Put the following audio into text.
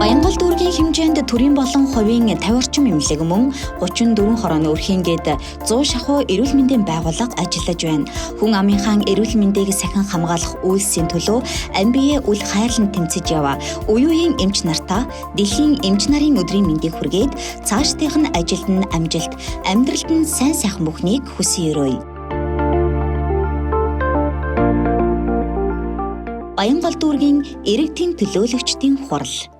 Баянгол дүүргийн хэмжээнд төрийн болон хувийн 50 орчим эмнэлэг мөн 34 хорооны өрхийнгээд 100 шахуу эрүүл мэндийн байгууллага ажиллаж байна. Хүн амынхаа эрүүл мэндийг сахин хамгаалах үйлсийн төлөө амбие үл хайрлан тэмцэж яваа үеийн эмч нартаа дэлхийн эмч нарын өдрийн мэндийг хүргээд цаашдынх нь ажилд нь амжилт, амьдралд нь сайн сайхан бүхнийг хүсэн өрөөе. Баянгол дүүргийн иргэдийн төлөөлөгчдийн хурал.